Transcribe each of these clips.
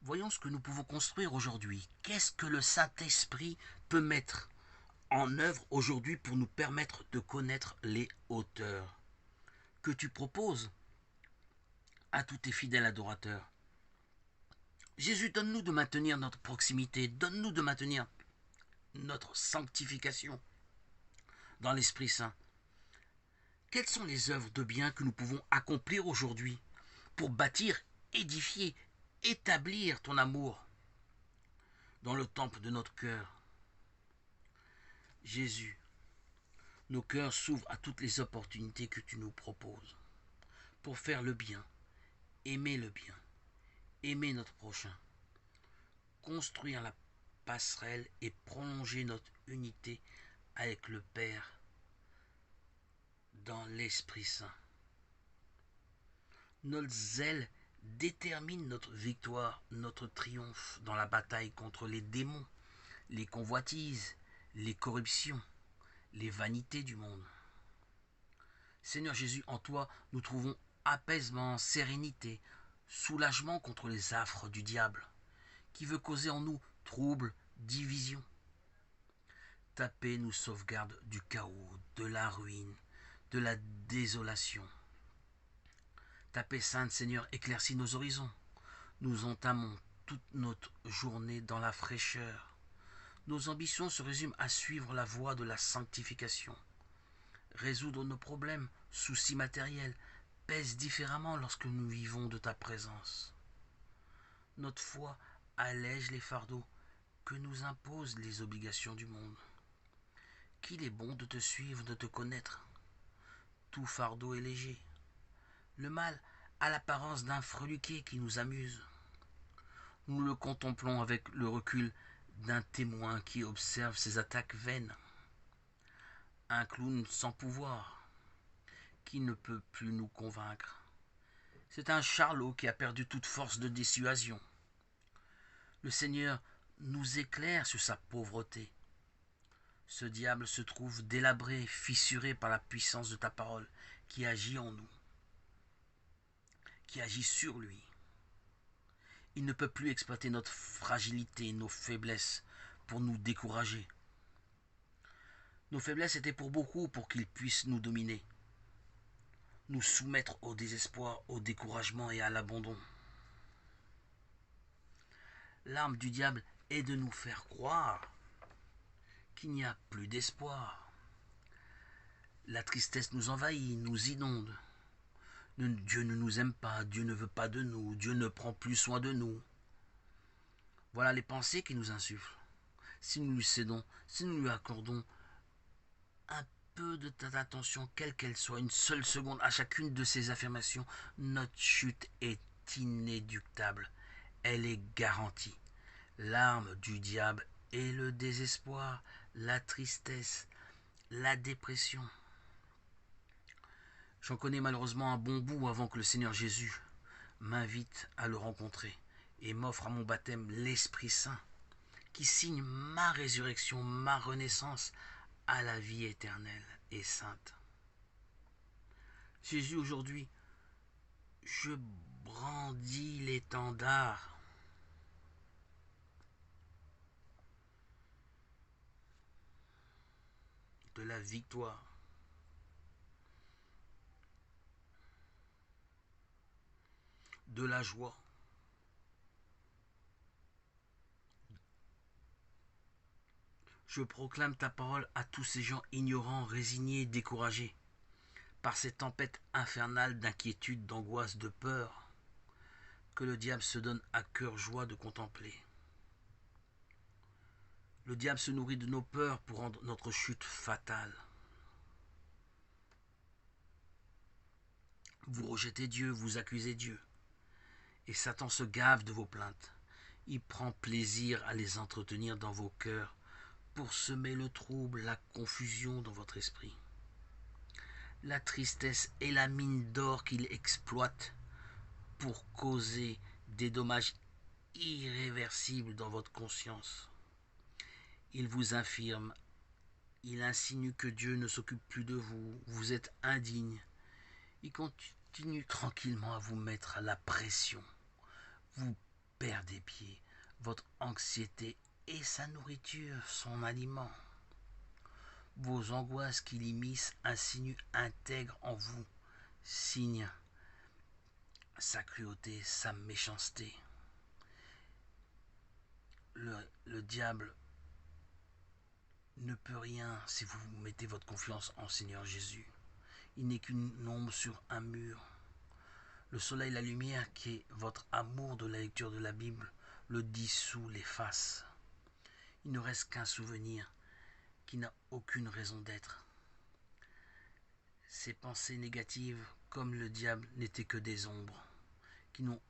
voyons ce que nous pouvons construire aujourd'hui. Qu'est-ce que le Saint-Esprit peut mettre en œuvre aujourd'hui pour nous permettre de connaître les hauteurs que tu proposes à tous tes fidèles adorateurs? Jésus, donne-nous de maintenir notre proximité, donne-nous de maintenir notre sanctification dans l'Esprit Saint. Quelles sont les œuvres de bien que nous pouvons accomplir aujourd'hui pour bâtir, édifier, établir ton amour dans le temple de notre cœur? Jésus, nos cœurs s'ouvrent à toutes les opportunités que tu nous proposes pour faire le bien, aimer notre prochain, construire la passerelle et prolonger notre unité avec le Père dans l'Esprit Saint. Notre zèle détermine notre victoire, notre triomphe dans la bataille contre les démons, les convoitises, les corruptions, les vanités du monde. Seigneur Jésus, en toi, nous trouvons apaisement, sérénité, soulagement contre les affres du diable, qui veut causer en nous troubles, division. Ta paix nous sauvegarde du chaos, de la ruine, de la désolation. Ta paix sainte, Seigneur, éclaircit nos horizons. Nous entamons toute notre journée dans la fraîcheur. Nos ambitions se résument à suivre la voie de la sanctification. Résoudre nos problèmes, soucis matériels, pèsent différemment lorsque nous vivons de ta présence. Notre foi allège les fardeaux que nous imposent les obligations du monde. Qu'il est bon de te suivre, de te connaître. Tout fardeau est léger. Le mal a l'apparence d'un freluquet qui nous amuse. Nous le contemplons avec le recul d'un témoin qui observe ses attaques vaines. Un clown sans pouvoir qui ne peut plus nous convaincre. C'est un charlot qui a perdu toute force de dissuasion. Le Seigneur nous éclaire sur sa pauvreté. Ce diable se trouve délabré, fissuré par la puissance de ta parole qui agit en nous, qui agit sur lui. Il ne peut plus exploiter notre fragilité, nos faiblesses pour nous décourager. Nos faiblesses étaient pour beaucoup pour qu'il puisse nous dominer, nous soumettre au désespoir, au découragement et à l'abandon. L'arme du diable est de nous faire croire qu'il n'y a plus d'espoir. La tristesse nous envahit, nous inonde. Dieu ne nous aime pas, Dieu ne veut pas de nous, Dieu ne prend plus soin de nous. Voilà les pensées qui nous insufflent. Si nous lui cédons, si nous lui accordons un peu de ta attention, quelle qu'elle soit, une seule seconde à chacune de ces affirmations, notre chute est inéluctable. Elle est garantie. L'arme du diable est le désespoir, la tristesse, la dépression. J'en connais malheureusement un bon bout avant que le Seigneur Jésus m'invite à le rencontrer et m'offre à mon baptême l'Esprit Saint qui signe ma résurrection, ma renaissance à la vie éternelle et sainte. Jésus, aujourd'hui, je brandis l'étendard de la victoire. De la joie. Je proclame ta parole à tous ces gens ignorants, résignés, découragés par ces tempêtes infernales d'inquiétude, d'angoisse, de peur que le diable se donne à cœur joie de contempler. Le diable se nourrit de nos peurs pour rendre notre chute fatale. Vous rejetez Dieu, vous accusez Dieu. Et Satan se gave de vos plaintes. Il prend plaisir à les entretenir dans vos cœurs pour semer le trouble, la confusion dans votre esprit. La tristesse est la mine d'or qu'il exploite pour causer des dommages irréversibles dans votre conscience. Il vous infirme, il insinue que Dieu ne s'occupe plus de vous, vous êtes indigne. Il continue tranquillement à vous mettre à la pression, vous paire des pieds. Votre anxiété est sa nourriture, son aliment. Vos angoisses qu'il immisce insinuent intègrent en vous, signe sa cruauté, sa méchanceté. Le diable ne peut rien si vous mettez votre confiance en Seigneur Jésus. Il n'est qu'une ombre sur un mur. Le soleil, la lumière, qui est votre amour de la lecture de la Bible, le dissout, l'efface. Il ne reste qu'un souvenir qui n'a aucune raison d'être. Ces pensées négatives, comme le diable, n'étaient que des ombres, qui n'ont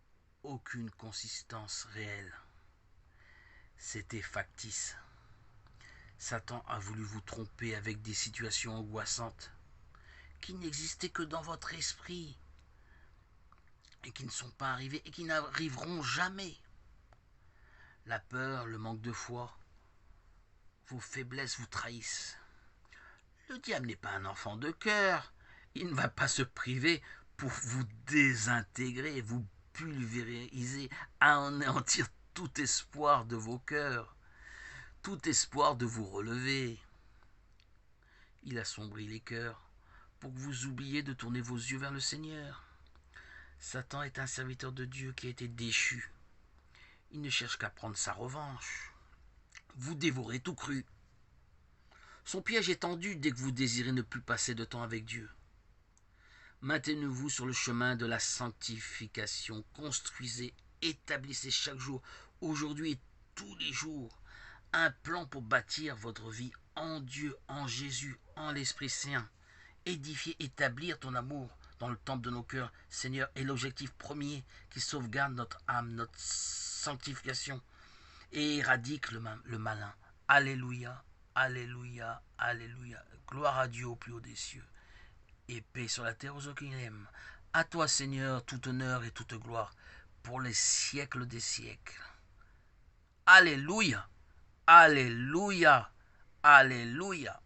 aucune consistance réelle. C'était factice. Satan a voulu vous tromper avec des situations angoissantes qui n'existaient que dans votre esprit et qui ne sont pas arrivées et qui n'arriveront jamais. La peur, le manque de foi, vos faiblesses vous trahissent. Le diable n'est pas un enfant de cœur. Il ne va pas se priver pour vous désintégrer, vous pulvériser, anéantir tout espoir de vos cœurs, tout espoir de vous relever. Il assombrit les cœurs pour que vous oubliez de tourner vos yeux vers le Seigneur. Satan est un serviteur de Dieu qui a été déchu. Il ne cherche qu'à prendre sa revanche. Vous dévorez tout cru. Son piège est tendu dès que vous désirez ne plus passer de temps avec Dieu. Maintenez-vous sur le chemin de la sanctification. Construisez, établissez chaque jour, aujourd'hui et tous les jours, un plan pour bâtir votre vie en Dieu, en Jésus, en l'Esprit Saint. Édifier, établir ton amour dans le temple de nos cœurs, Seigneur, est l'objectif premier qui sauvegarde notre âme, notre sanctification et éradique le malin. Alléluia, alléluia, alléluia. Gloire à Dieu au plus haut des cieux. Et paix sur la terre aux hommes qu'il aime. À toi, Seigneur, tout honneur et toute gloire pour les siècles des siècles. Alléluia, alléluia, alléluia.